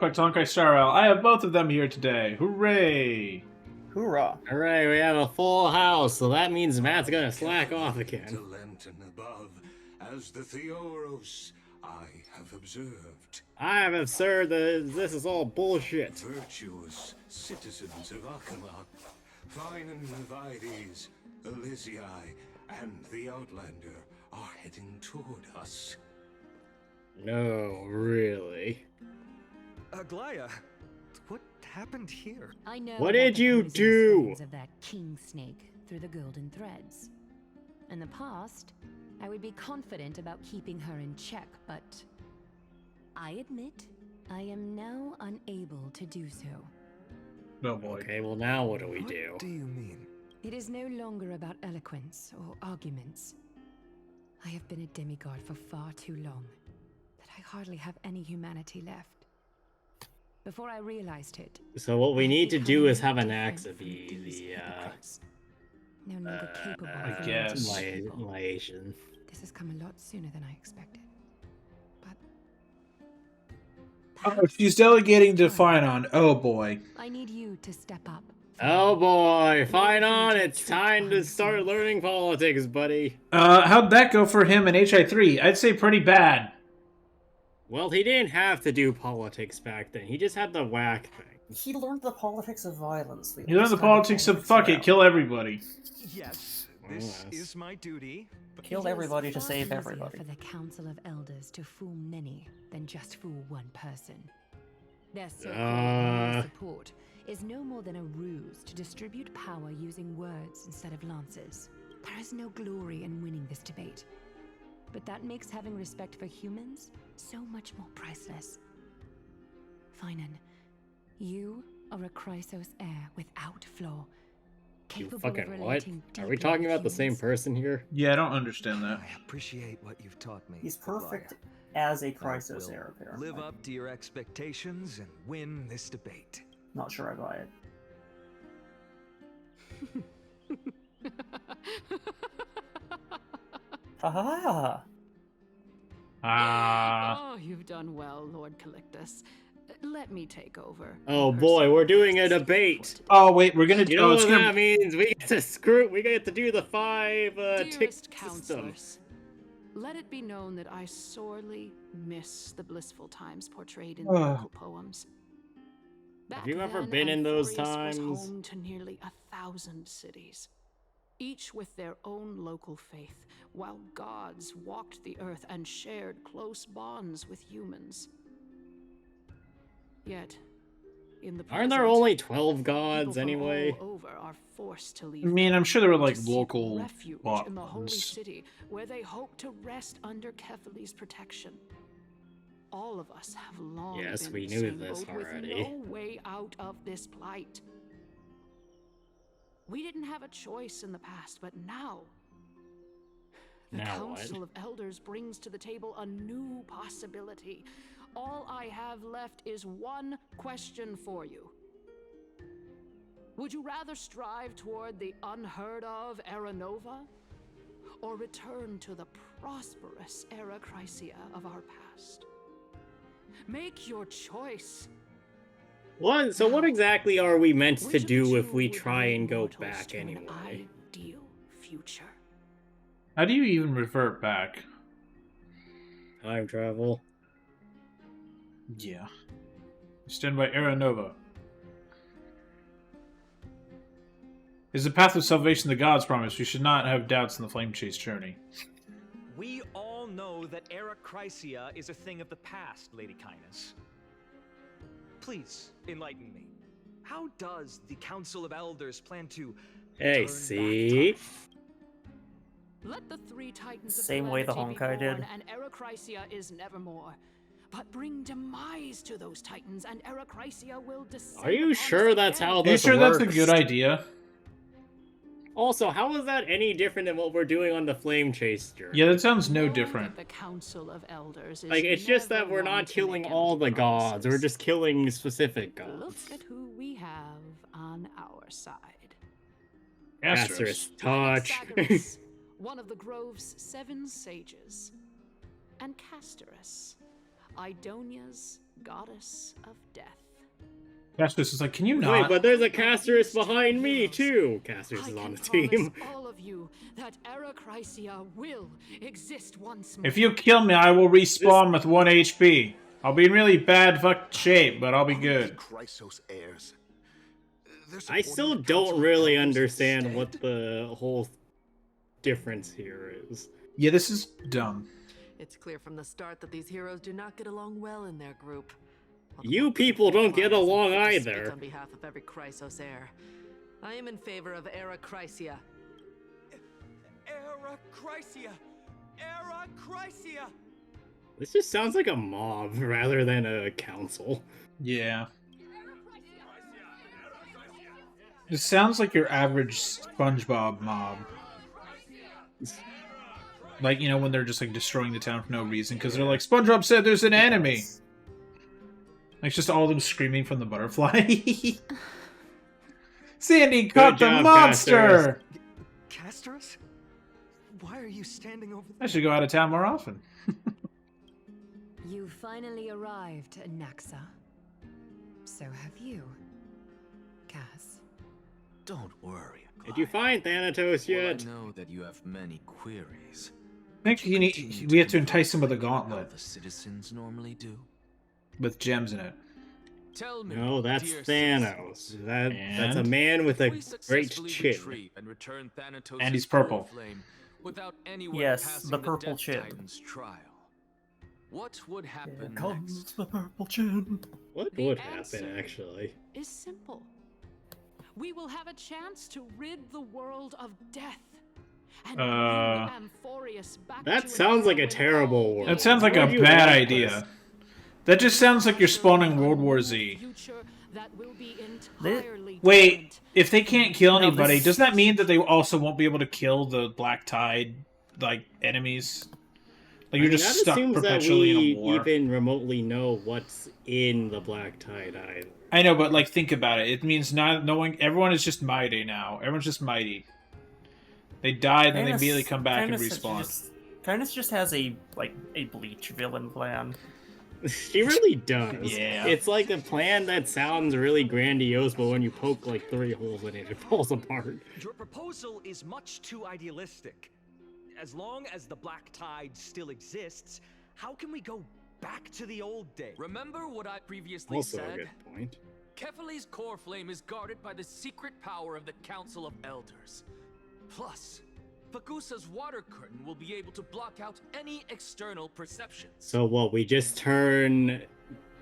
Quick Honkai Star Rail. I have both of them here today. Hooray! Hoorah. Alright, we have a full house, so that means Matt's gonna slack off again. To lantern above, as the Theoros I have observed. I have observed that this is all bullshit. Virtuous citizens of Akama, fine and Vides, Elysiae, and the Outlander are heading toward us. No, really. Aglaya, what happened here? I know What about did the you poisonous do? veins of that king snake through the golden threads. In the past, I would be confident about keeping her in check, but I admit I am now unable to do so. Oh boy. Okay, well now what do we do? What do you mean? It is no longer about eloquence or arguments. I have been a demigod for far too long that I hardly have any humanity left. Before I realized it, So what we I need had to become do is no have an different axe from be these the hypocrites. No longer capable I of guess. relating to people. Liation. This has come a lot sooner than I expected. But Oh, she's delegating to Finon. Oh boy. I need you to step up. Oh boy, fine on, it's time to start learning politics, buddy. How'd that go for him in HI3? I'd say pretty bad. Well, he didn't have to do politics back then, he just had the whack thing. He learned the politics of violence. You know the politics of fuck it, kill everybody. Yes, this is my duty. But Killed It is everybody to far save easier everybody. for the Council of Elders to fool many than just fool one person. Their so-called moral support is no more than a ruse to distribute power using words instead of lances. There is no glory in winning this debate. But that makes having respect for humans so much more priceless. Finan, you are a Chrysos heir without flaw. You Capable of fucking what? relating Are we deeply talking with about the same humans. person here? Yeah, I don't understand that. I appreciate what you've taught me. He's perfect Aglaya. as a I Chrysos will heir, apparently. live up to your expectations and win this debate. Not sure I buy it. Ha ha ha! Ah. Oh, you've done well, Lord Calictus. Let me take over. Oh boy, we're doing a debate! Oh wait, we're gonna. You know what that means? We get to do the five tick Dearest system. counselors, let it be known that I sorely miss the blissful times portrayed in the local poems. Back you ever then, been in those Amphorius was times? home to nearly 1,000 cities, each with their own local faith, while gods walked the earth and shared close bonds with humans. Yet, in the Aren't there present, only 12 people gods from anyway? all over are forced to leave I mean, I'm sure there were like to seek local refuge in the holy ones. city, where they hope to rest under Kethali's protection. All of us have long Yes, been we the knew same this boat already. with no way out of this plight. We didn't have a choice in the past, but now the Now what? Council of Elders brings to the table a new possibility. All I have left is one question for you. Would you rather strive toward the unheard of Era Nova, or return to the prosperous Era Chrysia of our past? Make your choice. What? So what exactly are we meant Which to of the do if two we would try lead and go mortals back to an anyway? ideal future. How do you even revert back? Time travel. Yeah. Stand by Era Nova. Is the path of salvation the gods promise? We should not have doubts in the flame chase journey. We all know that Era Chrysia is a thing of the past, Lady Kindness. Please, enlighten me. How does the Council of Elders plan to Hey, turn back see? time? Let the three titans of Same way the calamity be Honkai born, did. and Era Chrysia is nevermore. But bring demise to those titans, and Era Chrysia will descend. Are you upon sure us that's again. how Are you this sure works? that's a good idea? Also, how is that any different than what we're doing on the flame chase journey? Yeah, that sounds no Know different. that the Council of Elders is Like, it's just that never we're one not to killing make all the empty gods, we're promises. just killing specific Look gods. at who we have on our side. Asterisk. Asterisk touch. Pythagoras, one of the Grove's 7 sages, and Castorus, Idonia's goddess of death. Castus is like, can you Wait, not? but there's a Casterus behind me too. Casterus I is on can the team. promise all of you that Era Chrysia will exist once more. If you kill me, I will respawn with 1 HP. I'll be in really bad fucked shape, but I'll be good. Chrysos heirs. I still don't really understand what the whole difference here is. Yeah, this is dumb. It's clear from the start that these heroes do not get along well in their group. You people don't get along Speak either. on behalf of every Chrysos heir. I am in favor of Era Chrysia. Era Chrysia! Era Chrysia! This just sounds like a mob rather than a council. Yeah. It sounds like your average SpongeBob mob. Like, you know, when they're just, like, destroying the town for no reason, because they're like, SpongeBob said there's an enemy! Like, it's just all of them screaming from the butterfly. Sandy caught the job, monster! Casterus? Why are you standing over I should go out of town more often. You finally arrived, Naxa. So have you, Cass. Don't worry. Did you find Thanatos yet? I know that you have many queries. I think we have to entice him with a gauntlet The citizens normally do. with gems in it. Tell me. No, that's dear Thanos. citizens, That's a And? man with a we great successfully chin. retrieve and return Thanatos' And he's purple. flame without anyone Yes, passing the purple Death chin. Titan's trial. What would happen Here next? comes the purple chin. What The would answer happen, actually? Is simple. We will have a chance to rid the world of death. And bring Amphorius back That to an sounds like era a when terrible all world. That sounds like Why a would you bad want idea. this? That just sounds like you're spawning World War Z. future that will be Thi- entirely Wait, different. if they can't kill No, anybody, this- does that mean that they also won't be able to kill the Black Tide, like, enemies? Like, you're I mean, just that stuck assumes that perpetually we in a war. even remotely know what's in the Black Tide either. I know, but, like, think about it. It means not knowing... Everyone is just mighty now. Everyone's just mighty. They die, and then they immediately come back and respawn. Kindness just has a Bleach villain plan. She really does. Yeah. It's like a plan that sounds really grandiose, but when you poke like 3 holes in it, it falls apart. Your proposal is much too idealistic. As long as the Black Tide still exists, how can we go back to the old days? Remember what I previously Also a said? good point. Kefali's core flame is guarded by the secret power of the Council of Elders. Plus, Pagusa's water curtain will be able to block out any external perceptions. So what, we just turn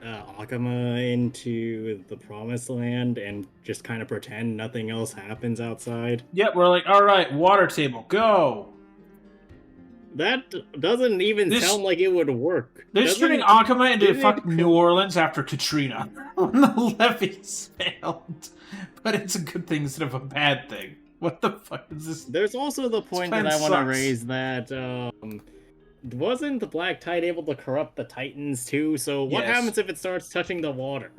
Akama into the Promised Land and just kind of pretend nothing else happens outside? Yep, we're like, alright, water table, go! That doesn't even This- sound like it would work. They're just Doesn't- turning Akama into isn't it fucking New Orleans after Katrina. When the levees failed. But it's a good thing instead of a bad thing. What the fuck is this? There's also the point that plan I want to sucks. raise that wasn't the Black Tide able to corrupt the Titans too? So what Yes. happens if it starts touching the water?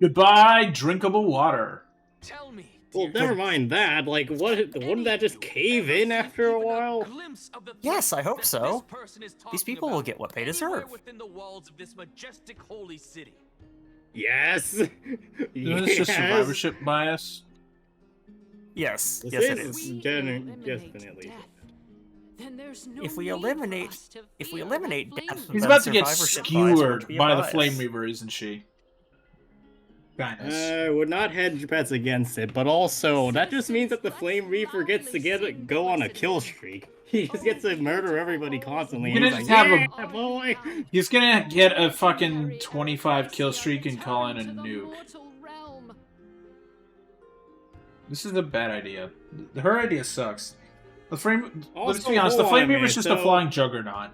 Goodbye, drinkable water. Tell me. Well, dear never mind that. Like, wouldn't that just cave in after a while? Yes, I hope so. These These people will get what they deserve. within the walls of this majestic holy city. Yes. Isn't this just Yes. survivorship bias? Yes, This yes, it is- is. We Definitely. eliminate death. Then there's no If we need for eliminate- us to if we fear eliminate the death, flame. He's Then about to get survivorship bias would skewered be a by the bias. Flame Reaver, isn't she? Kindness. I would not hedge bets against it, but also that just means that the Flame Reaper gets to go on a kill streak. He just gets to murder everybody constantly. You're And gonna he's just like, have a- "Yeah, boy." He's gonna get a fucking 25 kill streak and call in a nuke. This is a bad idea. Her idea sucks. The flame. Let's Also, be honest. The hold on Flame a Reaver's minute, just a so- flying juggernaut.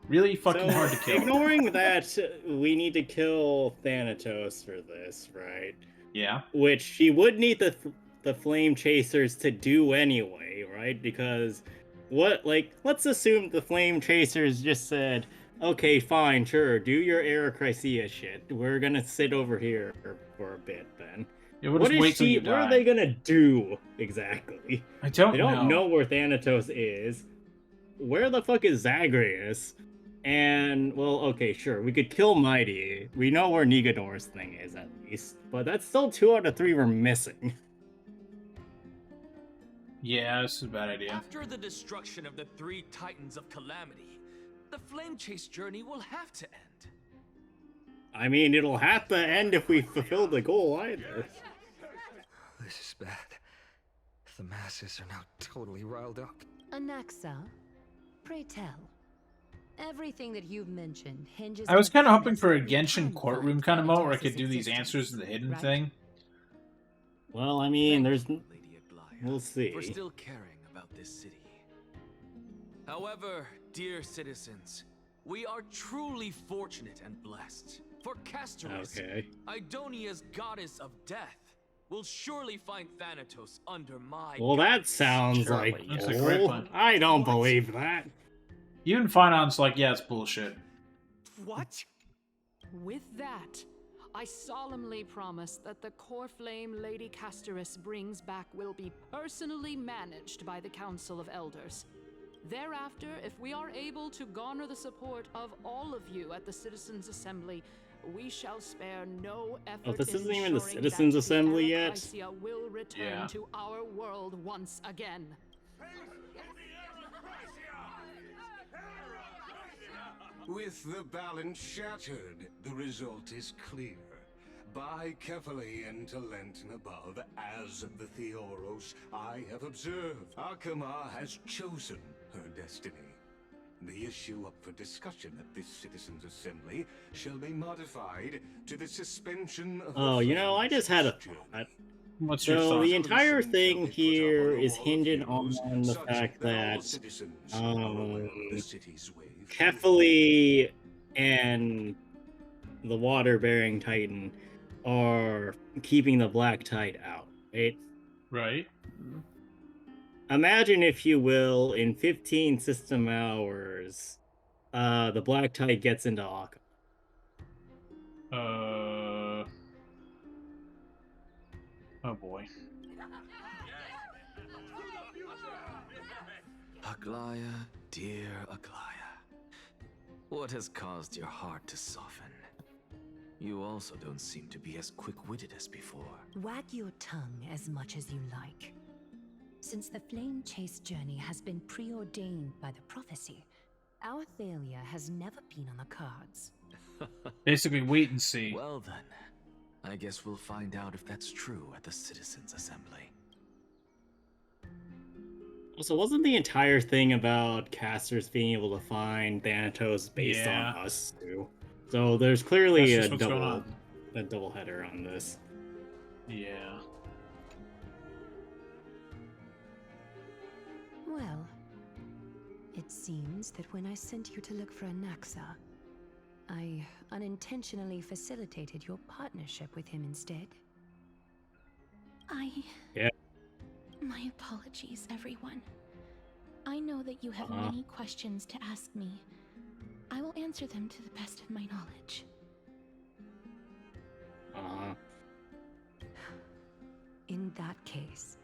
Really fucking So, hard to kill. ignoring that, we need to kill Thanatos for this, right? Yeah. Which she would need the Flame Chasers to do anyway, right? Because let's assume the Flame Chasers just said, okay, fine, sure, do your Era Chrysia shit. We're gonna sit over here for a bit then. Yeah, we'll What just is wait till she? you What are die. they gonna do exactly? I don't They don't know where Thanatos is. Where the fuck is Zagreus? And, well, okay, sure, we could kill Mighty. We know where Niganor's thing is, at least. But that's still 2 out of 3 we're missing. Yeah, this is a bad idea. After the destruction of the 3 Titans of Calamity, the Flame Chase journey will have to end. I mean, it'll have to end if we fulfill the goal either. This is bad. The masses are now totally riled up. Anaxa, pray tell. Everything that you've mentioned hinges. I was on kind of the hoping for a premise that we Genshin can courtroom find kind of mode where I Thanatos' could do these existence, answers to the hidden right? thing. Well, I mean, there's... Lady Aglaya, We'll see. for still caring about this city. However, dear citizens, we are truly fortunate and blessed. For Castoris, Okay. Idonia's goddess of death, will surely find Thanatos under my Well, that guidance. sounds Surely. like That's a great bull. plan. I don't believe that. Even Finon's like, yeah, it's bullshit. What? With that, I solemnly promise that the core flame Lady Castoris brings back will be personally managed by the Council of Elders. Thereafter, if we are able to garner the support of all of you at the Citizens' Assembly, we shall spare no effort. Oh, this in isn't even the ensuring Citizens' that Assembly the yet? Arachisia will return Yeah. to our world once again. With the balance shattered, the result is clear. Buy carefully into Lent and above, as the Theoros I have observed. Akama has chosen her destiny. The issue up for discussion at this Citizens' Assembly shall be modified to the suspension of Oh, you know, I just had a journey. thought. What's your So thought? the entire thing Solution shall be put up here on a is wall of hinging heroes, on the such fact all that citizens are aware of the city's way forward. Kefali and the water-bearing Titan are keeping the Black Tide out, right? Right. Imagine, if you will, in 15 system hours, the Black Tide gets into Akka. Oh boy. Aglaya, dear Aglaya, what has caused your heart to soften? You also don't seem to be as quick-witted as before. Wag your tongue as much as you like. Since the flame chase journey has been preordained by the prophecy, our failure has never been on the cards. Basically, wait and see. Well then, I guess we'll find out if that's true at the Citizens' Assembly. Also, wasn't the entire thing about casters being able to find Thanatos based Yeah. on us too? So there's clearly That's a just what's going on. double header on this. Yeah. Well, it seems that when I sent you to look for Anaxa, I unintentionally facilitated your partnership with him instead. Yeah. My apologies, everyone. I know that you have many questions to ask me. I will answer them to the best of my knowledge. In that case,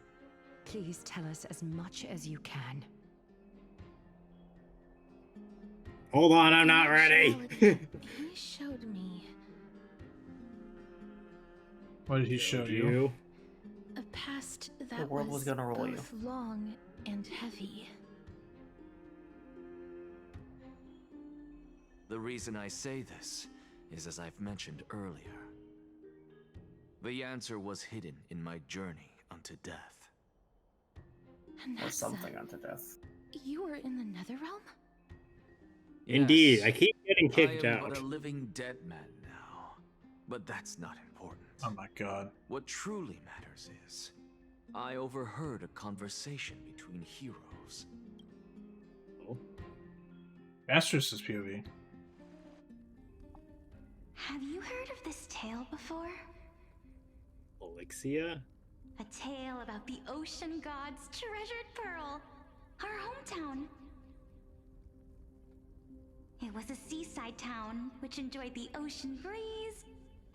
please tell us as much as you can. Hold on, I'm not ready. He showed me What did he show you? a past that The world was gonna roll you. both long and heavy. The reason I say this is as I've mentioned earlier. The answer was hidden in my journey unto death. Or Anaxa, something unto death. you were in the Netherrealm? Indeed, Yes, I keep getting kicked I am out. but a living dead man now, but that's not important. Oh my god. What truly matters is, I overheard a conversation between heroes. Asterisk is POV. Have you heard of this tale before? Elixia? A tale about the ocean god's treasured pearl, our hometown. It was a seaside town which enjoyed the ocean breeze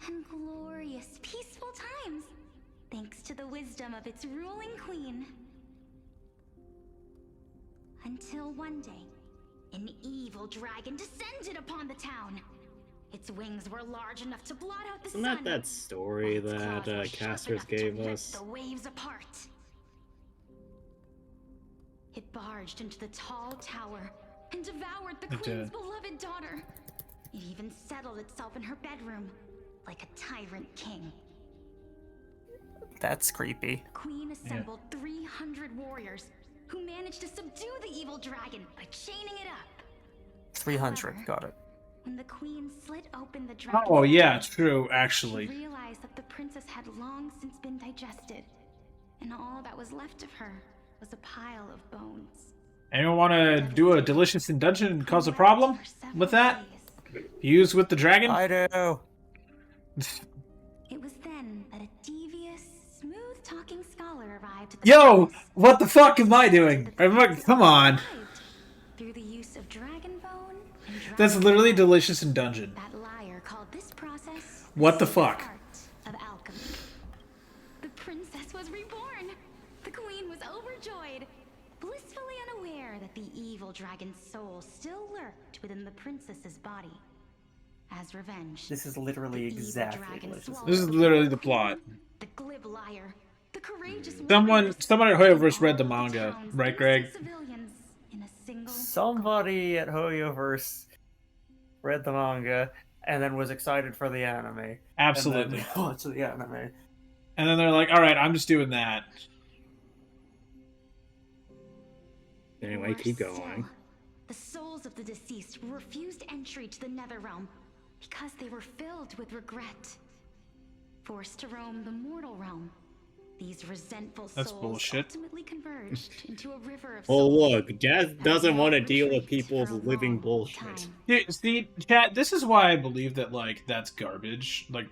and glorious, peaceful times, thanks to the wisdom of its ruling queen. Until one day, an evil dragon descended upon the town. Its wings were large enough to blot out the Isn't sun. that story Its claws were that sharp Casters enough to gave rip us? the waves apart. It barged into the tall tower and devoured the queen's beloved daughter. It even settled itself in her bedroom, like a tyrant king. That's creepy. The queen assembled 300 warriors who managed to subdue the evil dragon by chaining it up. 300, got it. When the queen slit open the dragon's Oh yeah, belly, true. Actually, she realized that the princess had long since been digested, and all that was left of her was a pile of bones. anyone want to do a delicious in dungeon and cause a problem with that? Use with the dragon? I do. It was then that a devious, smooth-talking scholar arrived at the Yo, palace. what the fuck am I doing? Come on. Through the use of dragon bone and dragon That's literally delicious in dungeon. That liar called this process What the fuck? art of alchemy. The princess was reborn. The queen was overjoyed, blissfully unaware that the evil dragon's soul still lurked within the princess's body. As revenge, This is literally the evil exactly dragon what this is. swallowed This is literally the plot. the glib liar, the courageous Someone at Hoyoverse read the all of manga, town's right, Greg? innocent civilians in a single Somebody at Hoyoverse read the manga and then was excited for the anime. Absolutely. And then watched the anime. And then they're like, all right, I'm just doing that. Anyway, Worse keep still, going. the souls of the deceased refused entry to the nether realm because they were filled with regret. Forced to roam the mortal realm, these resentful That's souls bullshit. ultimately converged into a river of Oh souls. look, Death doesn't want to deal with people's for a living long bullshit. time. Yeah, see, chat, this is why I believe that, like, that's garbage. Like,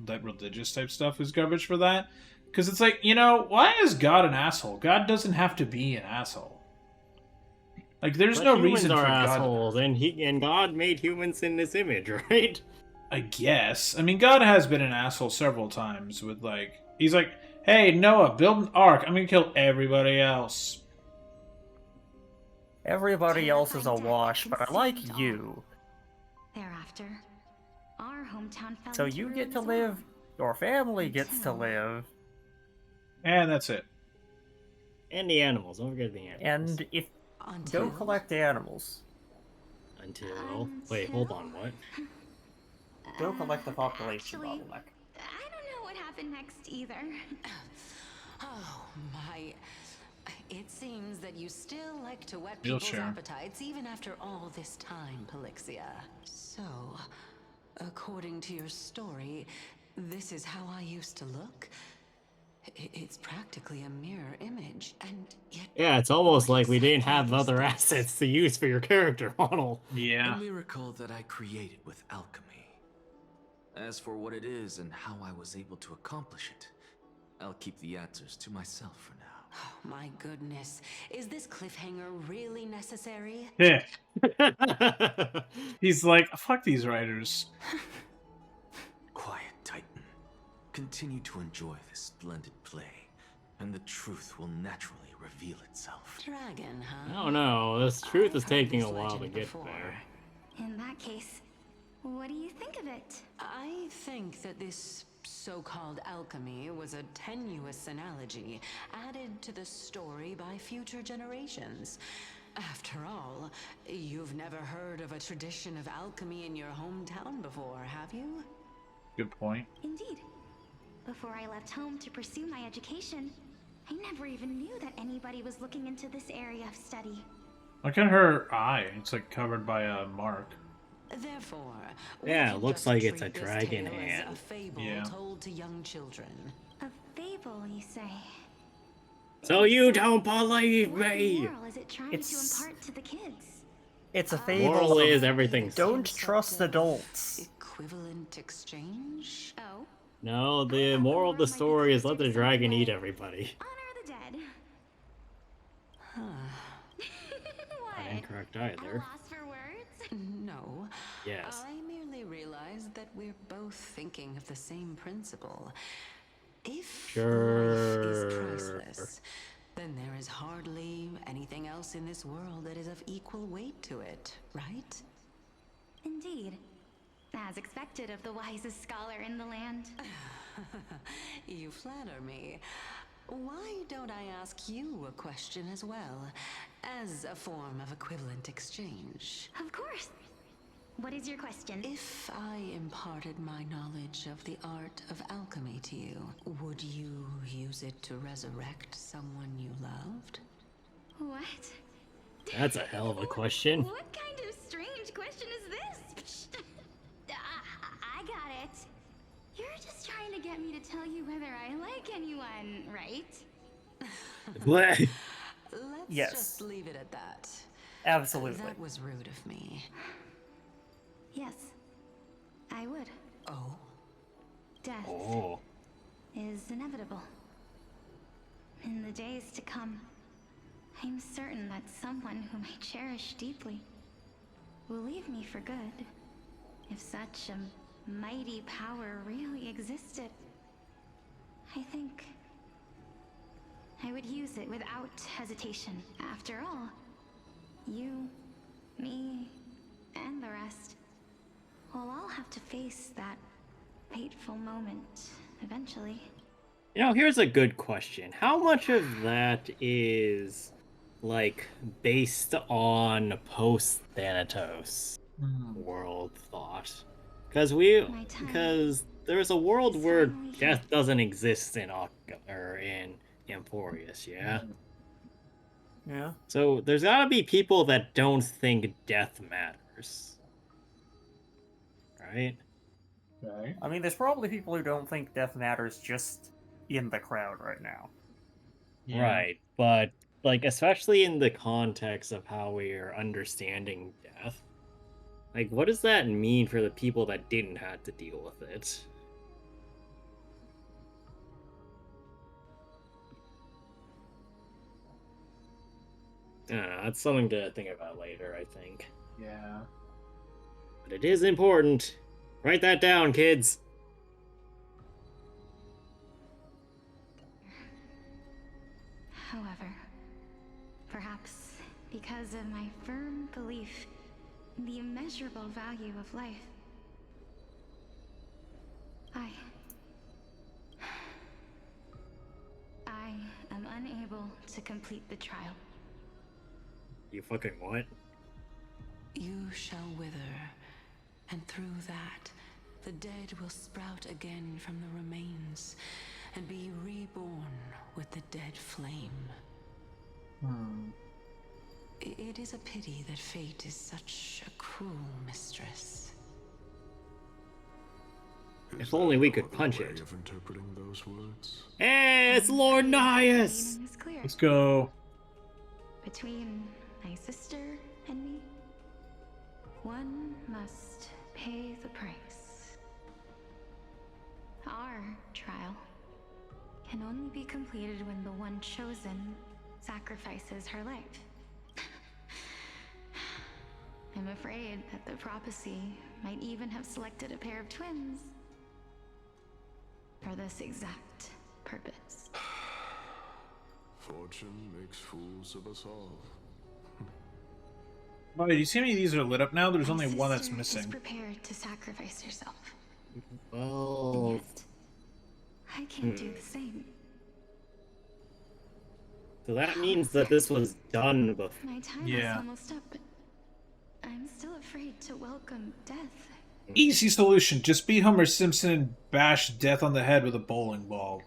that religious type stuff is garbage for that. Because it's like, you know, why is God an asshole? God doesn't have to be an asshole. Like, there's But no humans reason are for God. assholes, and God made humans in His image, right? I guess. I mean, God has been an asshole several times with, like, he's like, hey, Noah, build an ark. I'm going to kill everybody else. Everybody else is a wash, but I like you. Thereafter, our hometown fell So into you ruin get to as well. live, your family gets to Until- live, And that's it. And the animals. Don't forget the animals. and if Until go collect animals. Until... Wait, hold on, what? Go collect the population Actually, bottleneck. I don't know what happened next either. Oh my. It seems that you still like to whet You'll people's share. appetites even after all this time, Pelixia. So, according to your story, this is how I used to look? It's practically a mirror image, and yet... Yeah, it's almost like we didn't have other assets to use for your character model. Yeah. A miracle that I created with alchemy. As for what it is and how I was able to accomplish it, I'll keep the answers to myself for now. Oh, my goodness. Is this cliffhanger really necessary? Yeah. He's like, fuck these writers. Quiet, Titan. Continue to enjoy this splendid play, and the truth will naturally reveal itself. Dragon, huh? I don't know, this truth is I've heard taking this a while to legend get before. there. In that case, what do you think of it? I think that this so-called alchemy was a tenuous analogy added to the story by future generations. After all, you've never heard of a tradition of alchemy in your hometown before, have you? Good point. Indeed. Before I left home to pursue my education, I never even knew that anybody was looking into this area of study. Look at her eye. It's like covered by a mark. Therefore, we Yeah, it can looks just like it's treat a this dragon tale as hand. a fable Yeah. told to young children. A fable, you say? So you don't believe What me! moral is it trying It's- to impart to the kids? It's a fable. Moral of is everything's... don't trust adults. Equivalent exchange? Oh, No, the moral of the story is let the dragon eat everybody. honor the dead. What? Not incorrect At either. loss for words? No. Yes. I merely realized that we're both thinking of the same principle. If life Sure. is priceless, then there is hardly anything else in this world that is of equal weight to it, right? Indeed. As expected of the wisest scholar in the land. You flatter me. Why don't I ask you a question as well, as a form of equivalent exchange? Of course. What is your question? If I imparted my knowledge of the art of alchemy to you, would you use it to resurrect someone you loved? What? That's a hell of a question. What kind of strange question is this? I got it. You're just trying to get me to tell you whether I like anyone, right? What? Let's Yes. just leave it at that. Absolutely. That was rude of me. Yes, I would. Oh? Death Oh. is inevitable. In the days to come, I'm certain that someone whom I cherish deeply will leave me for good. If such a mighty power really existed, I think I would use it without hesitation. After all, you, me, and the rest will all have to face that fateful moment eventually. You know, here's a good question. How much of that is, like, based on post-Thanatos world thought? Because there's a world where death doesn't exist in in Emporius, yeah? Yeah. So there's gotta be people that don't think death matters. Right? Right. I mean, there's probably people who don't think death matters just in the crowd right now. Yeah. Right, but, like, especially in the context of how we are understanding death, like, what does that mean for the people that didn't have to deal with it? I don't know, that's something to think about later, I think. Yeah. But it is important. Write that down, kids. However, perhaps because of my firm belief in the immeasurable value of life, I am unable to complete the trial. You fucking what? You shall wither, and through that, the dead will sprout again from the remains, and be reborn with the dead flame. It is a pity that fate is such a cruel mistress. If only we could punch it. Of interpreting those words? Hey, it's Lord Nias! Is clear. Let's go. Between my sister and me, one must pay the price. Our trial can only be completed when the one chosen sacrifices her life. I'm afraid that the prophecy might even have selected a pair of twins for this exact purpose. Fortune makes fools of us all. Oh, do you see how many of these are lit up now? There's My only one that's sister is missing. prepared to sacrifice herself. Well, I can't do the same. so that means that this was done before. My time is almost up, but I'm still afraid to welcome death. Easy solution. Just beat Homer Simpson and bash Death on the head with a bowling ball.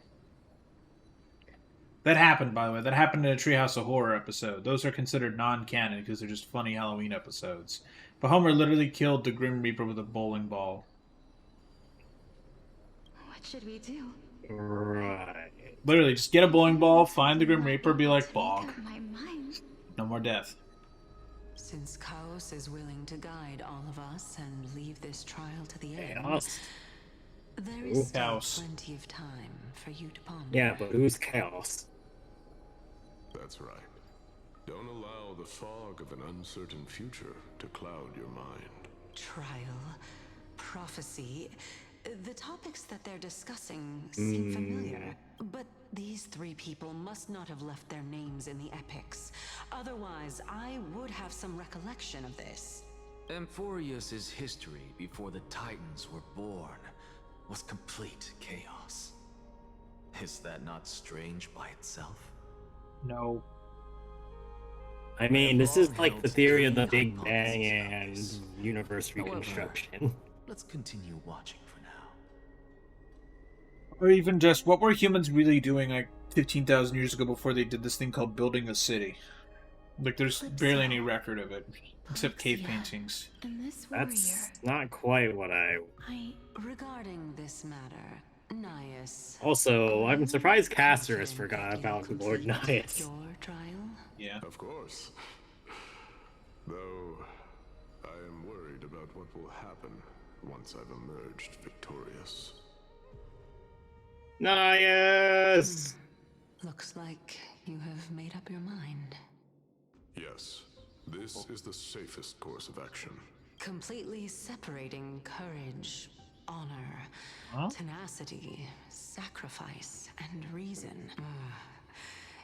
That happened, by the way. That happened in a Treehouse of Horror episode. Those are considered non-canon because they're just funny Halloween episodes. But Homer literally killed the Grim Reaper with a bowling ball. What should we do? Right. Literally, just get a bowling ball, find the Grim Reaper, be like, bog. My mind. No more death. Since Chaos is willing to guide all of us and leave this trial to the end, Chaos. there is still Chaos. plenty of time for you to ponder. Yeah, but who's Chaos? That's right. Don't allow the fog of an uncertain future to cloud your mind. Trial, prophecy, the topics that they're discussing seem familiar. But These three people must not have left their names in the epics. Otherwise, I would have some recollection of this. Amphorius's history before the Titans were born was complete chaos. Is that not strange by itself? No. I mean, this is like the theory of the Big Bang and universe reconstruction. Let's continue watching for now. Or even just, what were humans really doing like 15,000 years ago before they did this thing called building a city? Like, there's barely any record of it, except cave paintings. And this warrior, That's not quite what I... Regarding this matter, Nias... Also, I'm surprised Casterus forgot about Lord Nias. Your trial? Yeah. Of course. Though, I am worried about what will happen once I've emerged victorious. Nias! Looks like you have made up your mind. Yes, this is the safest course of action. Completely separating courage, honor, tenacity, sacrifice, and reason.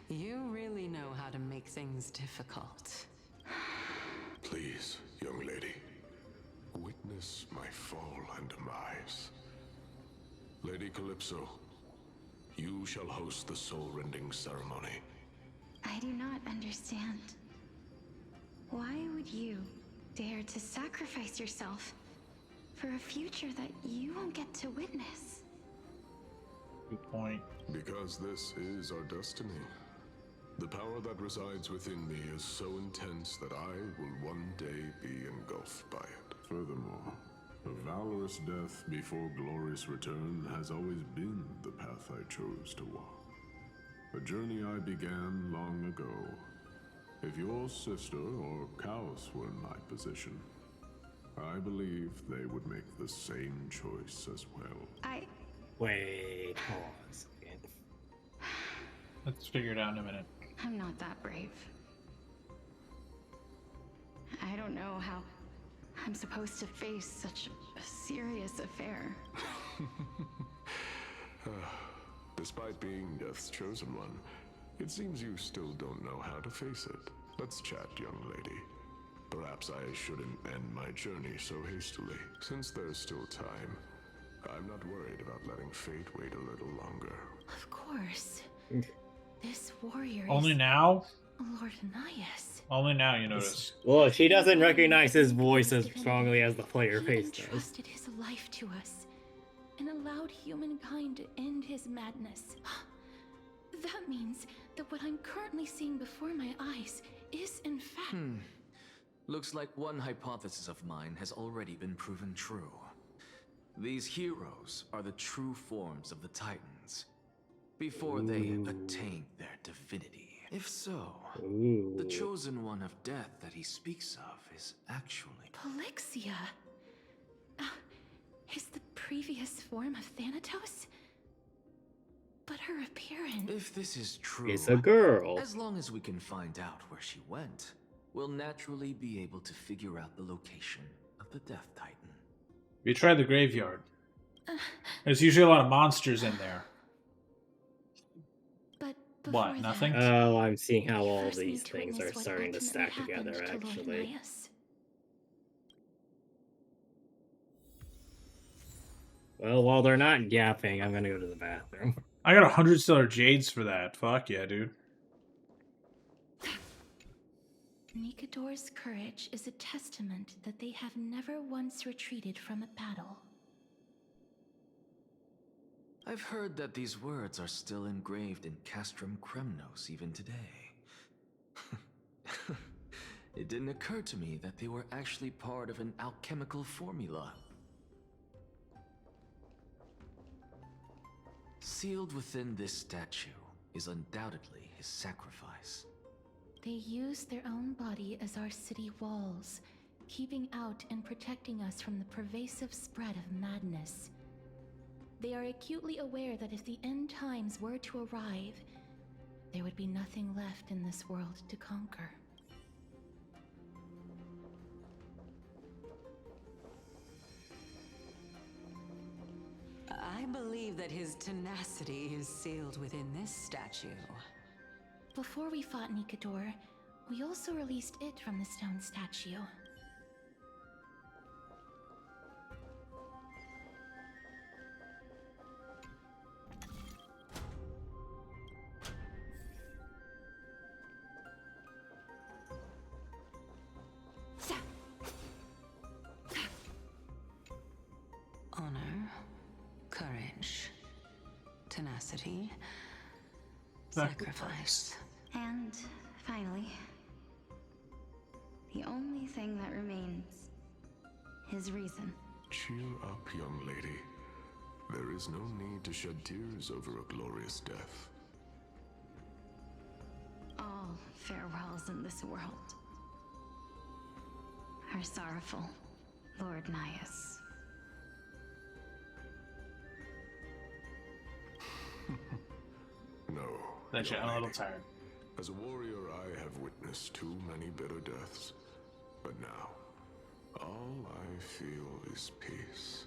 You really know how to make things difficult. Please, young lady, witness my fall and demise. Lady Calypso, you shall host the soul-rending ceremony. I do not understand. Why would you dare to sacrifice yourself for a future that you won't get to witness? Good point. Because this is our destiny. The power that resides within me is so intense that I will one day be engulfed by it. Furthermore, a valorous death before glorious return has always been the path I chose to walk. A journey I began long ago. If your sister or Chaos were in my position, I believe they would make the same choice as well. Wait, hold on a second. Let's figure it out in a minute. I'm not that brave. I don't know how I'm supposed to face such a serious affair. Despite being Death's chosen one, it seems you still don't know how to face it. Let's chat, young lady. Perhaps I shouldn't end my journey so hastily. Since there's still time, I'm not worried about letting fate wait a little longer. Of course. This warrior Only is now? Lord Nias. Only now you notice. Well, she doesn't recognize his voice as strongly as the player face He does. entrusted his life to us and allowed humankind to end his madness. That means that what I'm currently seeing before my eyes is in fact... Looks like one hypothesis of mine has already been proven true. These heroes are the true forms of the Titans, before they attained their divinity. If so, the chosen one of death that he speaks of is actually... Polixia? Is the previous form of Thanatos? But her appearance... If this is true... It's a girl. As long as we can find out where she went, we'll naturally be able to figure out the location of the Death Titan. You try the graveyard. There's usually a lot of monsters in there. But what, nothing? Oh, I'm seeing how all these things are starting to stack together, actually. Well, while they're not yapping, I'm gonna go to the bathroom. I got 100 stellar jades for that. Fuck yeah, dude. Nikador's courage is a testament that they have never once retreated from a battle. I've heard that these words are still engraved in Castrum Kremnos even today. It didn't occur to me that they were actually part of an alchemical formula. Sealed within this statue is undoubtedly his sacrifice. They use their own body as our city walls, keeping out and protecting us from the pervasive spread of madness. They are acutely aware that if the end times were to arrive, there would be nothing left in this world to conquer. I believe that his tenacity is sealed within this statue. Before we fought Nikador, we also released it from the stone statue. Honor, courage, tenacity, Sacrifice. And finally, the only thing that remains, his reason. Cheer up, young lady. There is no need to shed tears over a glorious death. All farewells in this world are sorrowful, Lord Nias. No. That's young a little lady. tired. As a warrior, I have witnessed too many bitter deaths. But now, all I feel is peace.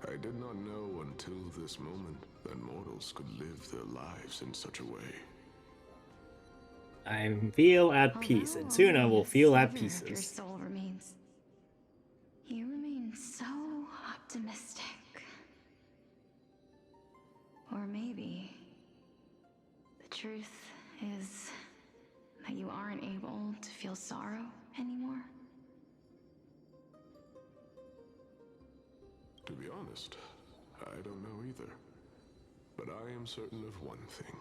I did not know until this moment that mortals could live their lives in such a way. I feel at peace, and soon I will feel at Your pieces. soul remains. You remain so optimistic. Or maybe the truth is that you aren't able to feel sorrow anymore. To be honest, I don't know either. But I am certain of one thing.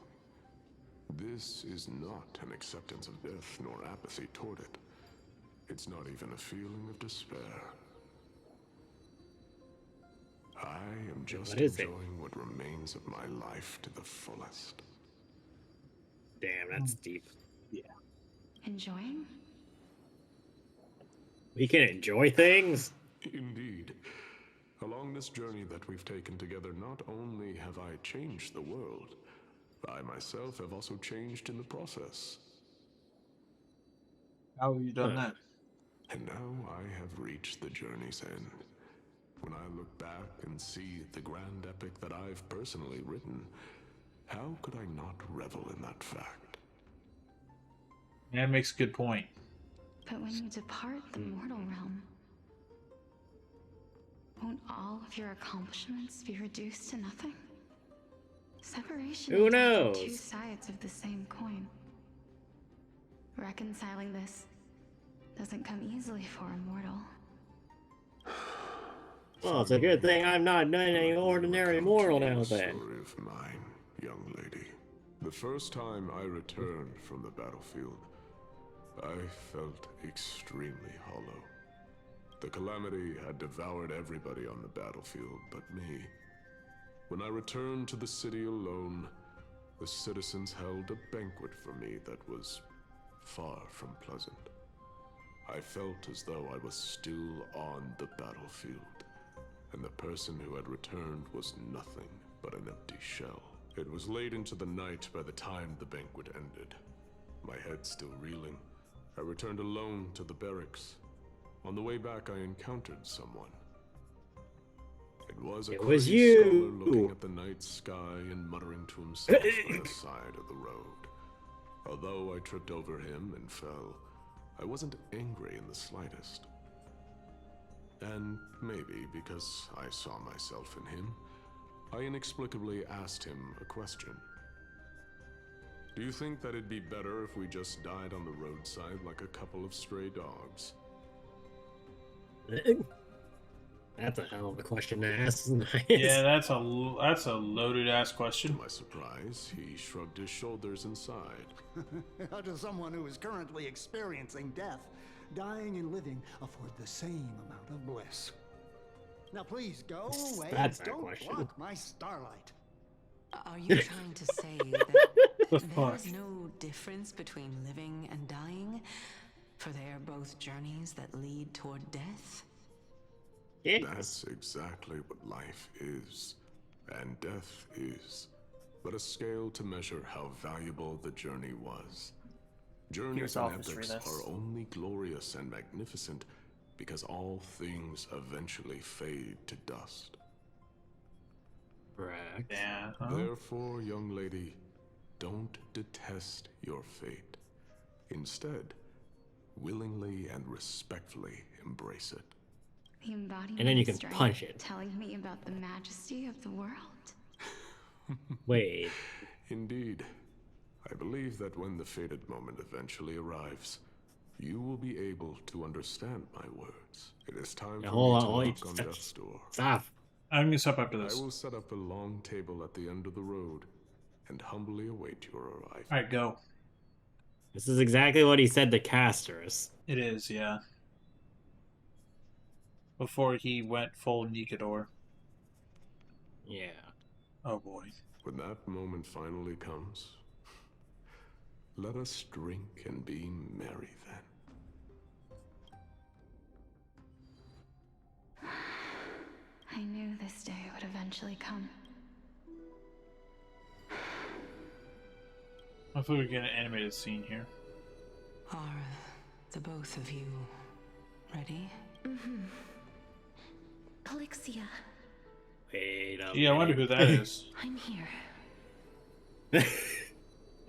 This is not an acceptance of death nor apathy toward it. It's not even a feeling of despair. I am just enjoying what remains of my life to the fullest. Damn, that's deep. Yeah. Enjoying? We can enjoy things? Indeed. Along this journey that we've taken together, not only have I changed the world, I myself have also changed in the process. How have you done that? And now I have reached the journey's end. When I look back and see the grand epic that I've personally written, how could I not revel in that fact? Yeah, it makes a good point. But when you depart the mortal realm, won't all of your accomplishments be reduced to nothing? Separation Who is often knows? two sides of the same coin. Reconciling this doesn't come easily for a mortal. Well, it's a good thing I'm not any ordinary mortal now then. Story of mine, young lady. The first time I returned from the battlefield, I felt extremely hollow. The calamity had devoured everybody on the battlefield but me. When I returned to the city alone, the citizens held a banquet for me that was far from pleasant. I felt as though I was still on the battlefield, and the person who had returned was nothing but an empty shell. It was late into the night by the time the banquet ended. My head still reeling, I returned alone to the barracks. On the way back, I encountered someone. It was a crazy you! scholar looking at the night sky and muttering to himself by the side of the road. Although I tripped over him and fell, I wasn't angry in the slightest. And maybe because I saw myself in him, I inexplicably asked him a question. Do you think that it'd be better if we just died on the roadside like a couple of stray dogs? That's a hell of a question to ask. Yeah, that's a loaded ass question. To my surprise, he shrugged his shoulders and sighed. How does someone who is currently experiencing death, dying and living, afford the same amount of bliss? Now please go away. That's and that don't question. block my starlight. Are you trying to say that there is no difference between living and dying? For they are both journeys that lead toward death? Yes. That's exactly what life is, and death is, but a scale to measure how valuable the journey was. Journeys and epics are only glorious and magnificent because all things eventually fade to dust. Correct. Yeah. Therefore, young lady, don't detest your fate. Instead, willingly and respectfully embrace it. The embodiment And then you of can strength punch it. telling me about the majesty of the world. Wait. Indeed. I believe that when the fated moment eventually arrives, you will be able to understand my words. It is time for hold me on, to wait, knock on stop. death's door. Stop. I'm gonna stop after this. I will set up a long table at the end of the road and humbly await your arrival. Alright, go. This is exactly what he said to Casters. It is, yeah. Before he went full Nikador. Yeah. Oh boy. When that moment finally comes, let us drink and be merry then. I knew this day would eventually come. Hopefully we get an animated scene here. Are the both of you ready? Mm-hmm. Polixia, Wait a Yeah, I wonder who that is. I'm here.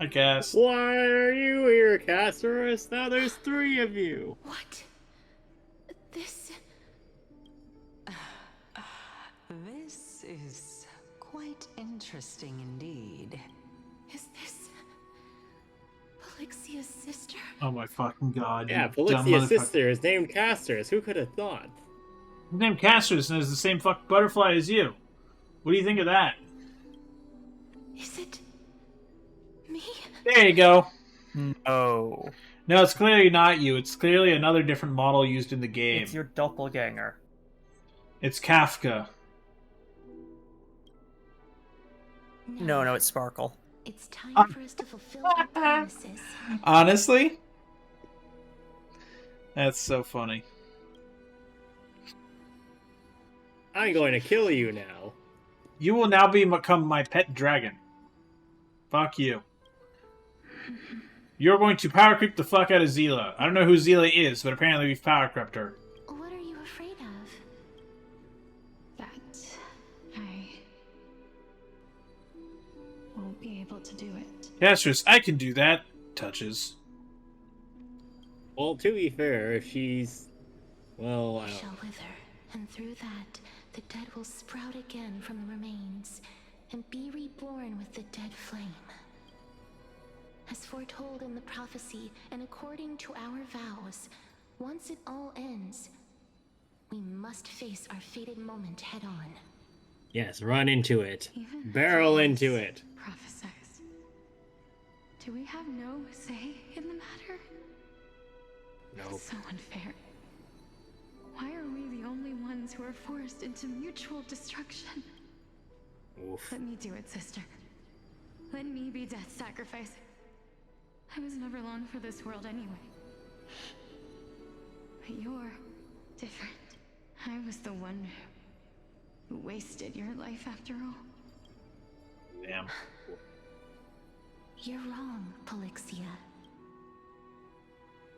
I guess. Why are you here, Casters? Now there's 3 of you. What? This... This is quite interesting indeed. Is this... Polixia's sister? Oh my fucking god. Yeah, you dumb Polixia's motherfucker. sister is named Casters. Who could have thought? His name Casters and is the same fucking butterfly as you. What do you think of that? Is it... me? There you go. No. No, it's clearly not you. It's clearly another different model used in the game. It's your doppelganger. It's Kafka. No, it's Sparkle. It's time for us to fulfill our promises. Honestly? That's so funny. I'm going to kill you now. You will now become my pet dragon. Fuck you. You're going to power creep the fuck out of Zila. I don't know who Zila is, but apparently we've power crept her. What are you afraid of? That I won't be able to do it. Casters, I can do that. Touches. Well, to be fair, if she's... Well, I We don't shall wither, and through that, the dead will sprout again from the remains, and be reborn with the dead flame. As foretold in the prophecy, and according to our vows, once it all ends, we must face our fated moment head on. Yes, run into it. Even Barrel James into it. Prophesize. Do we have no say in the matter? Nope. It's so unfair. Why are we the only ones who are forced into mutual destruction? Oof. Let me do it, sister. Let me be death's sacrifice. I was never long for this world anyway. But you're different. I was the one who wasted your life after all. Damn. You're wrong, Polixia.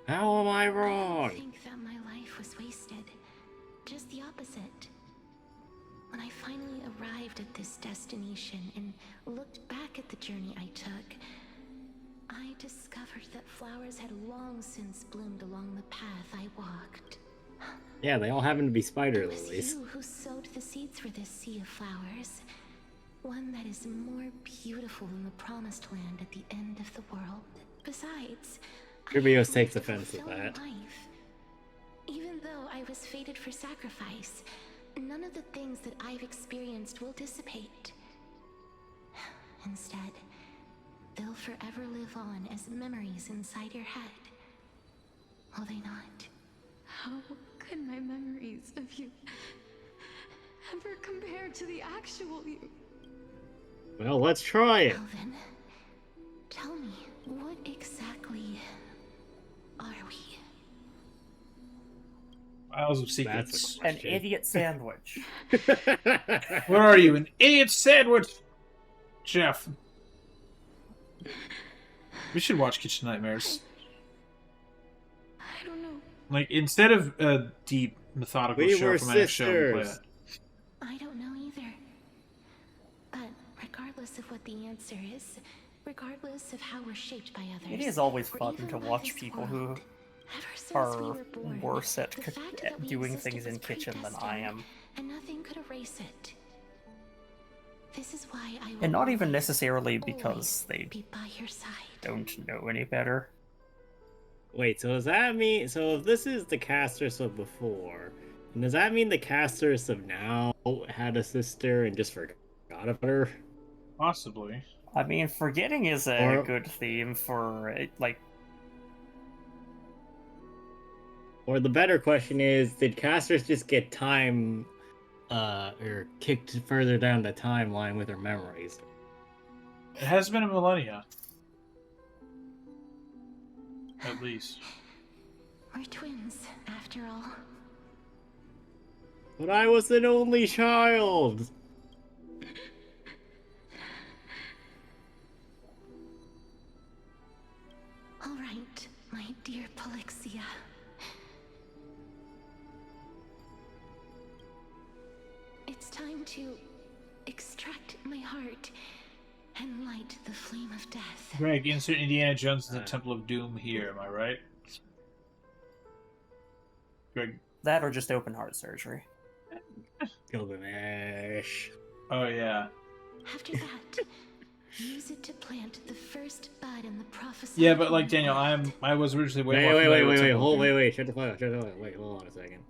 How am I I wrong? don't think that my life was wasted. Just the opposite. When I finally arrived at this destination and looked back at the journey I took, I discovered that flowers had long since bloomed along the path I walked. Yeah, they all happen to be spider It was lilies. you who sowed the seeds for this sea of flowers. One that is more beautiful than the promised land at the end of the world. Besides, Rubios takes offense at that. life. Even though I was fated for sacrifice, none of the things that I've experienced will dissipate. Instead, they'll forever live on as memories inside your head. Will they not? How could my memories of you ever compare to the actual you? Well, let's try it. Well then, tell me, what exactly are we? Files of secrets. That's a An question. idiot sandwich. What are you, an idiot sandwich? Jeff. We should watch Kitchen Nightmares. I don't know. Like, instead of a deep, methodical We show were from my next show, we play sisters. it. I don't know either. regardless of what the answer is, regardless of how we're shaped by others. It is always or fun even to by watch this people who world, ever since we are were born, worse at the fact that we doing existed things in was kitchen than I predestined, am. and nothing could erase it. This is why I will And not even always, necessarily always because they be by your side. don't know any better. Wait, so does that mean... So if this is the casters of before, does that mean the casters of now had a sister and just forgot about her? Possibly. I mean, forgetting is a good theme for, like... Or the better question is, did casters just get time, or kicked further down the timeline with her memories? It has been a millennia. At least. We're twins, after all. But I was an only child! All right, my dear Polixia. It's time to extract my heart and light the flame of death. Greg, insert Indiana Jones in the Temple of Doom here, am I right? Greg. That or just open heart surgery. Gilgamesh. Oh, yeah. After that, use it to plant the first bud in the prophecy. Yeah, but like Daniel, I was originally way more Wait, familiar with wait, Temple of Doom. wait, shut the fuck up, wait, hold on a second.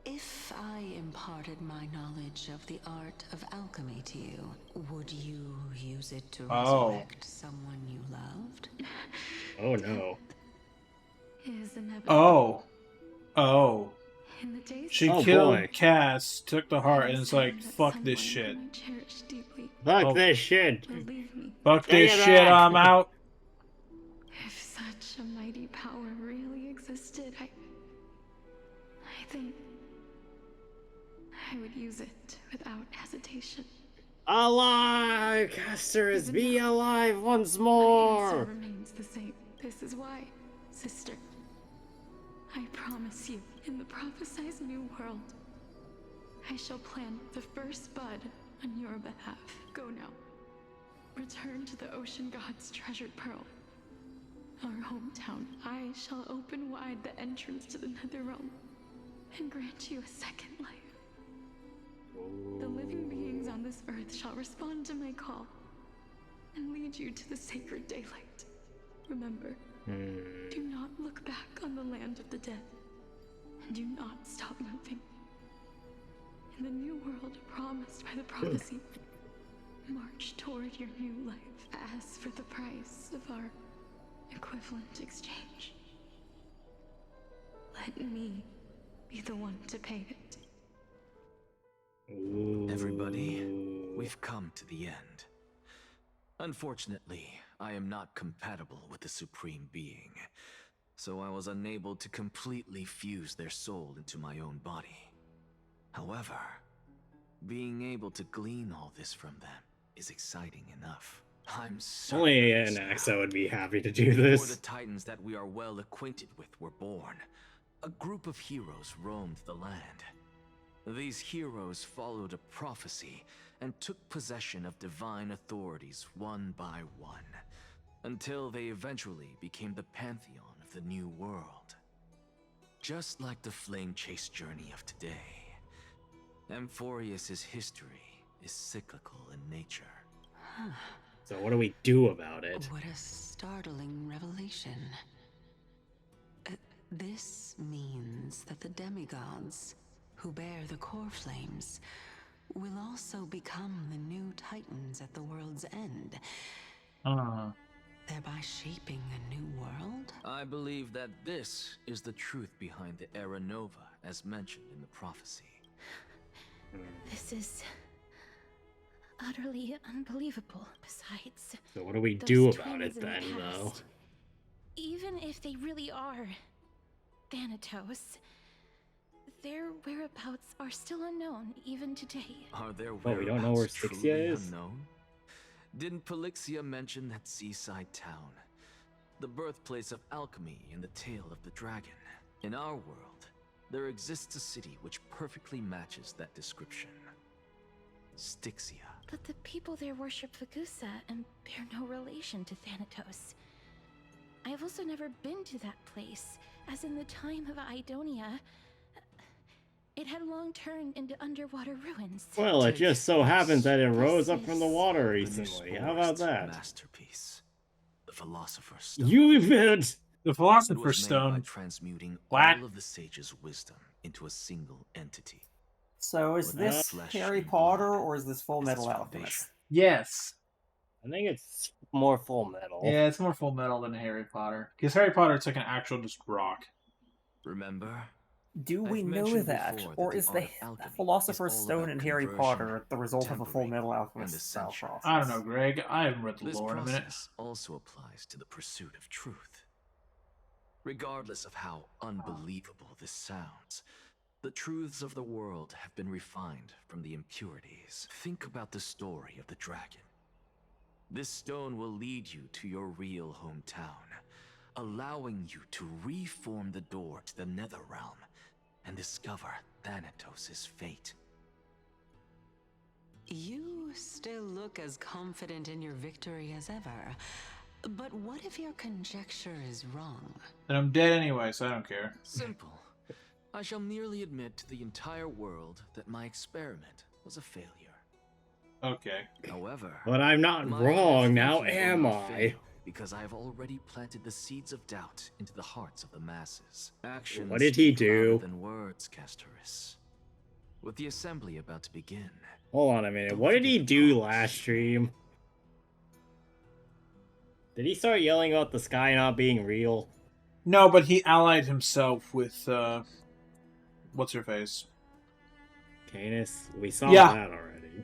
If I imparted my knowledge of the art of alchemy to you, would you use it to resurrect someone you loved? Oh no. Is inevitable. Oh. Oh. In the days She killed Cass, took the heart, and it's like, fuck this shit. Fuck this shit. Fuck this shit, I'm out. If such a mighty power really existed, I think I would use it without hesitation. Alive! Casters, be alive once more! My answer remains the same. This is why, sister. I promise you, in the prophesized new world, I shall plant the first bud on your behalf. Go now. Return to the ocean god's treasured pearl. Our hometown. I shall open wide the entrance to the nether realm and grant you a second life. The living beings on this earth shall respond to my call and lead you to the sacred daylight. Remember, do not look back on the land of the dead, and do not stop moving. In the new world promised by the prophecy, march toward your new life. Ask for the price of our equivalent exchange. Let me be the one to pay it. Everybody, we've come to the end. Unfortunately, I am not compatible with the Supreme Being, so I was unable to completely fuse their soul into my own body. However, being able to glean all this from them is exciting enough. I'm certain Only an Axa would be happy to do this. Before the Titans that we are well acquainted with were born, a group of heroes roamed the land. These heroes followed a prophecy and took possession of divine authorities one by one, until they eventually became the pantheon of the new world. Just like the flame chase journey of today, Amphorius's history is cyclical in nature. So what do we do about it? What a startling revelation. This means that the demigods, who bear the core flames, will also become the new Titans at the world's end. Thereby shaping a new world? I believe that this is the truth behind the Era Nova, as mentioned in the prophecy. This is utterly unbelievable. Besides, So what do we those do about twins it in the then, though? past, even if they really are Thanatos, Their whereabouts are still unknown, even today. Are there Oh, we don't know where whereabouts Styxia truly is? unknown? Didn't Polixia mention that seaside town? The birthplace of alchemy and the tale of the dragon. In our world, there exists a city which perfectly matches that description. Styxia. But the people there worship Vagusa and bear no relation to Thanatos. I have also never been to that place, as in the time of Idonia, it had long turned into underwater ruins. Well, it just so happens that it rose up from the water The recently. How Newspor's about that? masterpiece, the Philosopher's Stone. You even... The It Philosopher's was made by Stone. transmuting What? all of the sage's wisdom into a single entity. So is With this flesh Harry and Potter blood or is this Full as its Metal foundation. Alchemist? Yes. I think it's more Full Metal. Yeah, it's more Full Metal than Harry Potter. Because Harry Potter, it's like an actual just rock. Remember? Do we I've know mentioned that? before or that is the the art of alchemy Philosopher's is all Stone about in Harry conversion, Potter the result of a Full tempering, Metal and Alchemist style ascension. process? I don't know, Greg. I haven't read the This lore in a minute. process also applies to the pursuit of truth. Regardless of how unbelievable this sounds, the truths of the world have been refined from the impurities. Think about the story of the dragon. This stone will lead you to your real hometown, allowing you to reform the door to the nether realm and discover Thanatos' fate. You still look as confident in your victory as ever. But what if your conjecture is wrong? And I'm dead anyway, so I don't care. Simple. I shall merely admit to the entire world that my experiment was a failure. Okay. However, But I'm not my wrong now, thinking will am not I? fail, because I have already planted the seeds of doubt into the hearts of the masses. Actions What did he speak louder do? than words, Castoris. With the assembly about to begin, Hold on a minute. Don't What did forget he the do promise. last stream? Did he start yelling about the sky not being real? No, but he allied himself with, what's her face? Canis? We saw Yeah. that already.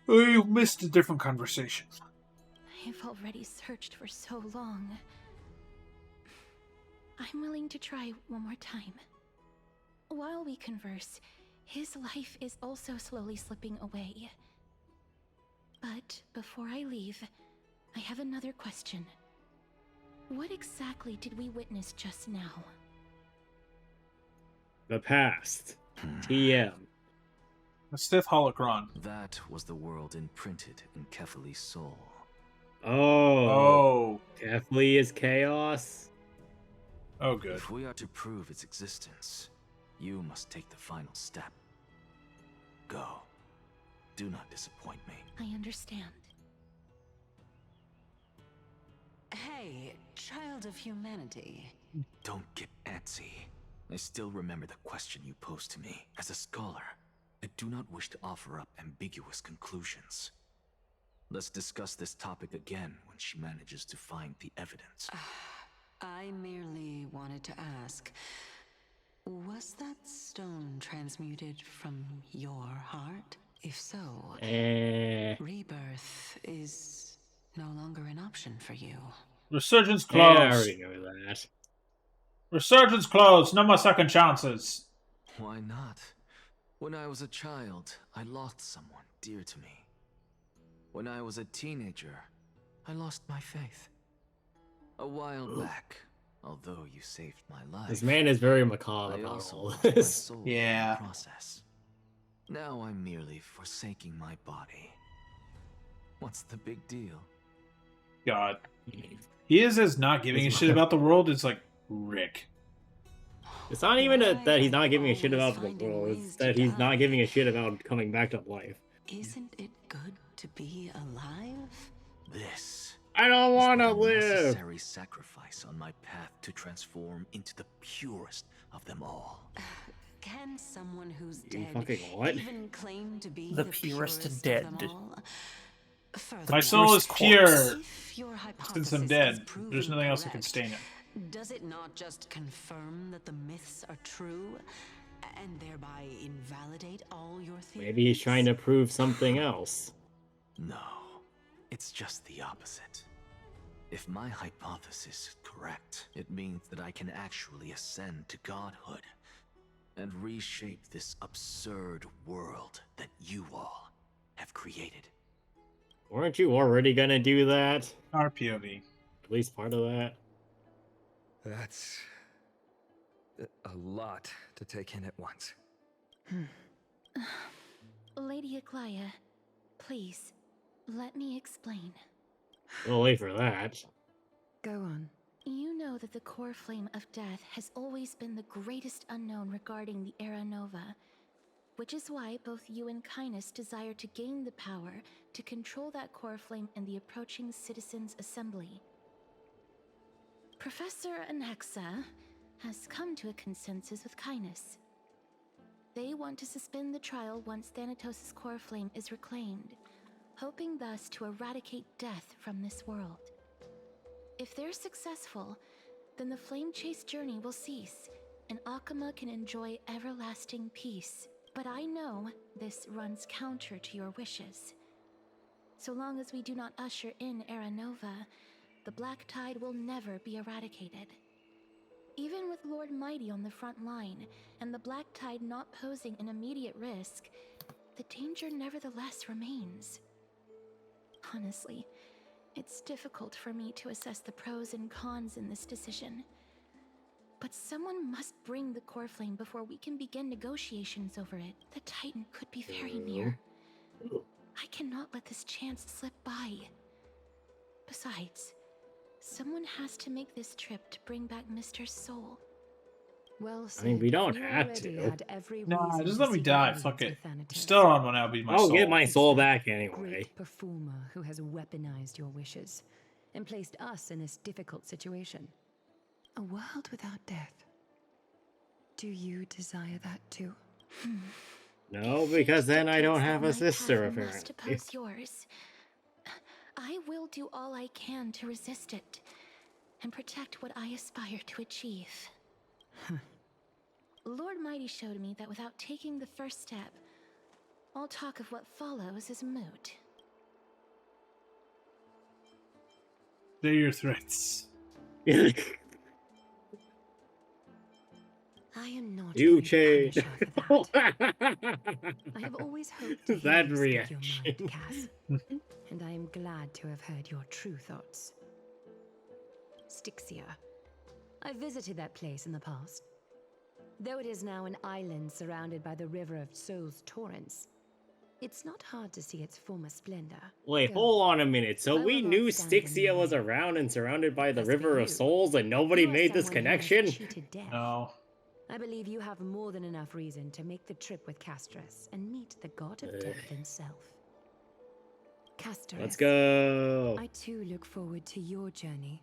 Oh, you missed a different conversation. I've already searched for so long. I'm willing to try one more time. While we converse, his life is also slowly slipping away. But before I leave, I have another question. What exactly did we witness just now? The past. TM. A stiff holocron. that was the world imprinted in Kefali's soul. Oh. Oh. Definitely is chaos. Oh, good. If we are to prove its existence, you must take the final step. Go. Do not disappoint me. I understand. Hey, child of humanity. Don't get antsy. I still remember the question you posed to me. As a scholar, I do not wish to offer up ambiguous conclusions. Let's discuss this topic again when she manages to find the evidence. I merely wanted to ask, was that stone transmuted from your heart? If so, rebirth is no longer an option for you. Resurgence Yeah, I closed. already know that. Resurgence closed. No more second chances. Why not? When I was a child, I lost someone dear to me. When I was a teenager, I lost my faith. A while back, although you saved my life, This man is very macabre I about also all lost my this. soul Yeah. in the process. Now I'm merely forsaking my body. What's the big deal? God. He is as not giving a shit about the world as like Rick. It's not even that he's not giving a shit about the world. It's that he's not giving a shit about coming back to life. Isn't it good to be alive? This I don't want to is but a live. necessary sacrifice on my path to transform into the purest of them all. Can someone who's You dead fucking what? even claim to be The the purest purest dead. of them all? My soul is purest pure. corpse. If your Since hypothesis I'm is dead, proven there's nothing else that can correct, stain it. does it not just confirm that the myths are true, and thereby invalidate all your theories? Maybe he's trying to prove something else. No, it's just the opposite. If my hypothesis is correct, it means that I can actually ascend to godhood, and reshape this absurd world that you all have created. Weren't you already gonna do that? Our POV. At least part of that. That's a lot to take in at once. Lady Aglaya, please, let me explain. We'll wait for that. Go on. You know that the core flame of death has always been the greatest unknown regarding the Era Nova, which is why both you and Kindness desire to gain the power to control that core flame in the approaching Citizens' Assembly. Professor Anaxa has come to a consensus with Kindness. They want to suspend the trial once Thanatos' core flame is reclaimed, hoping thus to eradicate death from this world. If they're successful, then the flame chase journey will cease, and Akama can enjoy everlasting peace. But I know this runs counter to your wishes. So long as we do not usher in Era Nova, the Black Tide will never be eradicated. Even with Lord Mighty on the front line, and the Black Tide not posing an immediate risk, the danger nevertheless remains. Honestly, it's difficult for me to assess the pros and cons in this decision. But someone must bring the core flame before we can begin negotiations over it. The Titan could be very near. I cannot let this chance slip by. Besides, someone has to make this trip to bring back Mr. Soul. Well, I mean, we don't you have already to. had every Nah, reason just to let me seek die. alliance Fuck it. with Thanatos. Still on one. I'll be my I'll soul. get my soul back A anyway. great performer who has weaponized your wishes and placed us in this difficult situation. A world without death. Do you desire that too? No, because then I don't have a sister, Must apparently. oppose yours. I will do all I can to resist it and protect what I aspire to achieve. Lord Mighty showed me that without taking the first step, all talk of what follows is moot. They're your threats. I am not You going to changed. punish her for that. I have always hoped to hear That you speak your reaction. mind, Cass. And I am glad to have heard your true thoughts. Styxia. I visited that place in the past. Though it is now an island surrounded by the river of Souls torrents, it's not hard to see its former splendor. Wait, Go. hold on a minute. So I we will not knew stand in Styxia your was way. around and surrounded by the As for River of you, Souls and nobody you are made this someone who has connection? cheated death. No. I believe you have more than enough reason to make the trip with Castras and meet the god of death himself. Castras. Let's go. I too look forward to your journey.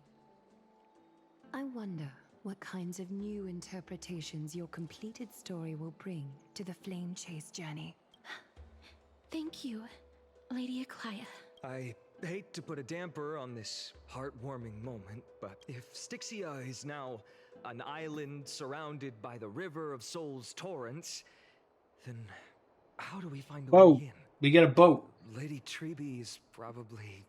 I wonder what kinds of new interpretations your completed story will bring to the Flame Chase journey. Thank you, Lady Aglaya. I hate to put a damper on this heartwarming moment, but if Styxia is now an island surrounded by the River of Souls torrents, then how do we find a Boat. way in? We get a boat. Lady Treby is probably...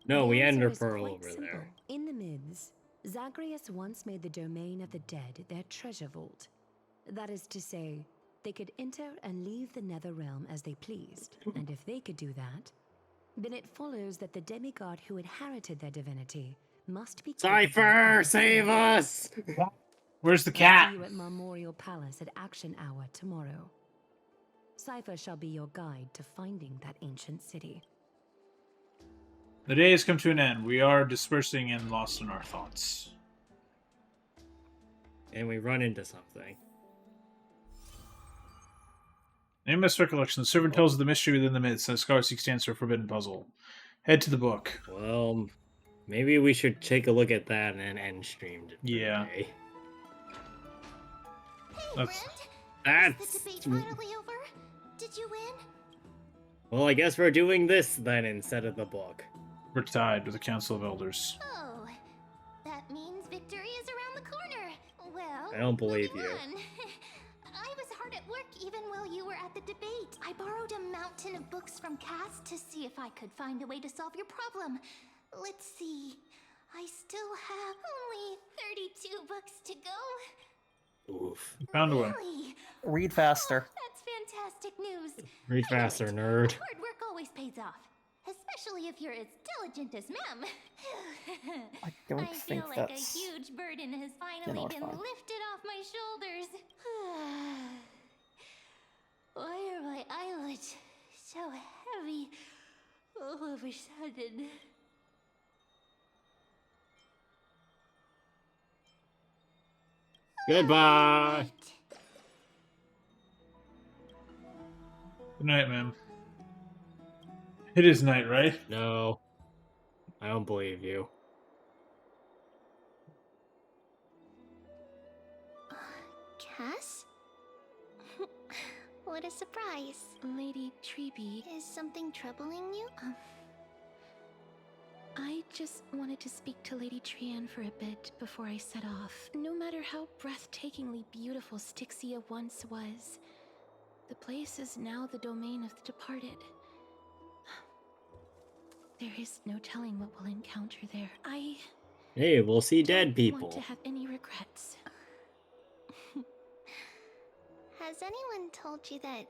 No, we The answer ender is pearl quite over simple. there. In the myths, Zagreus once made the domain of the dead their treasure vault. That is to say, they could enter and leave the nether realm as they pleased, and if they could do that, then it follows that the demigod who inherited their divinity must be Cypher, save us! Where's the I'll cat? see you at Memorial Palace at Action Hour tomorrow. Cypher shall be your guide to finding that ancient city. The day has come to an end. We are dispersing and lost in our thoughts. And we run into something. Nameless recollection. The servant tells of the mystery within the myths, and Scholar seeks to answer a forbidden puzzle. Head to the book. Well, maybe we should take a look at that and end streamed. Yeah. Hey, That's... Brent, is the debate finally over? Did you win? Well, I guess we're doing this then instead of the book. We're tied with the Council of Elders. Oh, that means victory is around the corner. Well, I don't believe moving you. on. I was hard at work even while you were at the debate. I borrowed a mountain of books from Cass to see if I could find a way to solve your problem. Let's see. I still have only 32 books to go. Oof. Found one. Really? Read faster. That's fantastic news. Read faster, nerd. Hard work always pays off, especially if you're as diligent as Mem. I don't I think feel like that's... a huge burden has finally it's been fine. lifted off my shoulders. Why are my eyelids so heavy all of a sudden? Goodbye. Good night, ma'am. It is night, right? No. I don't believe you. Cass? What a surprise. Lady Treeby. Is something troubling you? I just wanted to speak to Lady Trian for a bit before I set off. No matter how breathtakingly beautiful Styxia once was, the place is now the domain of the departed. There is no telling what we'll encounter there. Hey, we'll see dead people. Want to have any regrets. Has anyone told you that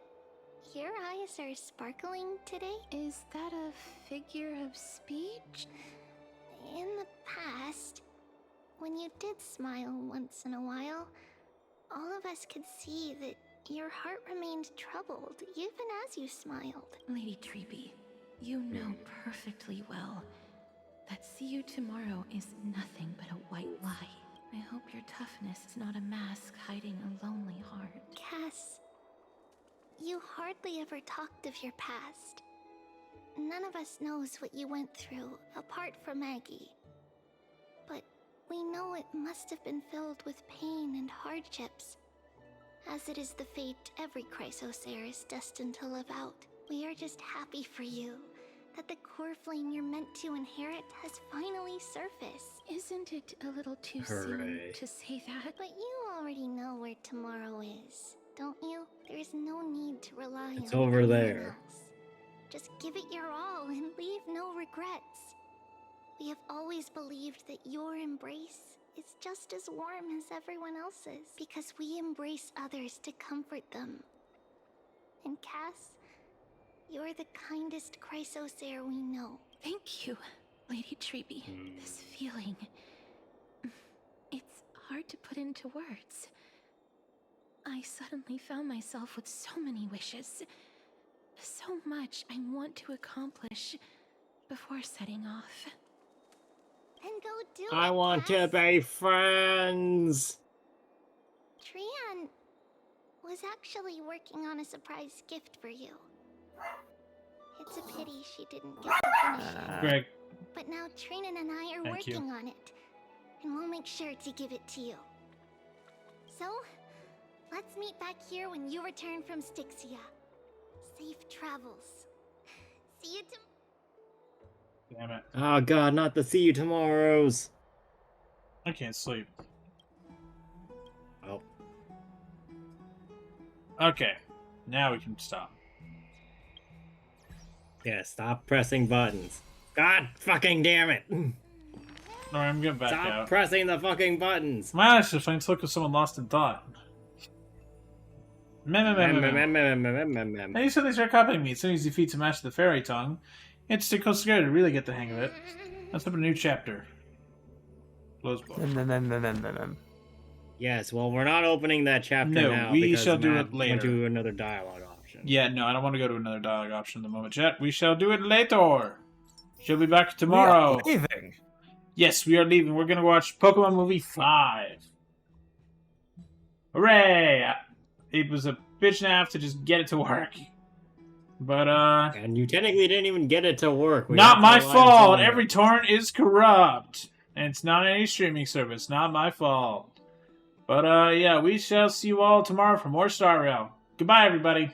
your eyes are sparkling today? Is that a figure of speech? In the past, when you did smile once in a while, all of us could see that your heart remained troubled, even as you smiled. Lady Treeby, you know perfectly well that see you tomorrow is nothing but a white lie. I hope your toughness is not a mask hiding a lonely heart. Cass, you hardly ever talked of your past. None of us knows what you went through, apart from Maggie. But we know it must have been filled with pain and hardships, as it is the fate every Chrysosaur is destined to live out. We are just happy for you, that the core flame you're meant to inherit has finally surfaced. Isn't it a little too soon to say that? But you already know where tomorrow is, don't you? There is no need to rely It's on over anyone there. else. Just give it your all and leave no regrets. We have always believed that your embrace is just as warm as everyone else's, because we embrace others to comfort them. And Cass, you're the kindest Chrysosaur we know. Thank you, Lady Treeby. This feeling... it's hard to put into words. I suddenly found myself with so many wishes. So much I want to accomplish before setting off. Then go do it, I want to Cass. be friends. Trian was actually working on a surprise gift for you. It's a pity she didn't get to finish it. Greg. But now Trinan and I are Thank you. working on it, and we'll make sure to give it to you. So, let's meet back here when you return from Styxia. Safe travels. See you tomorrow. Damn it. Oh god, not the see you tomorrows. I can't sleep. Oh. Okay. Now we can stop. Yeah, stop pressing buttons. God fucking damn it. Alright, I'm getting back Stop out. pressing the fucking buttons. My eyes just finds look of someone lost in thought. Now you said they start copying me as soon as you feed to match the fairy tongue. It's too scared to really get the hang of it. Let's open a new chapter. Close book. Yes, well, we're not opening that chapter No, now. we because shall do Matt it later. went to another dialogue option. Yeah, no, I don't want to go to another dialogue option at the moment, chat. We shall do it later. She'll be back tomorrow. We are leaving. Yes, we are leaving. We're gonna watch Pokemon Movie 5. Hooray! It was a bitch and a half to just get it to work. But, And you technically didn't even get it to work. We not have to my rely on fault! someone Every else. torrent is corrupt. And it's not any streaming service. Not my fault. But, yeah, we shall see you all tomorrow for more Star Rail. Goodbye, everybody.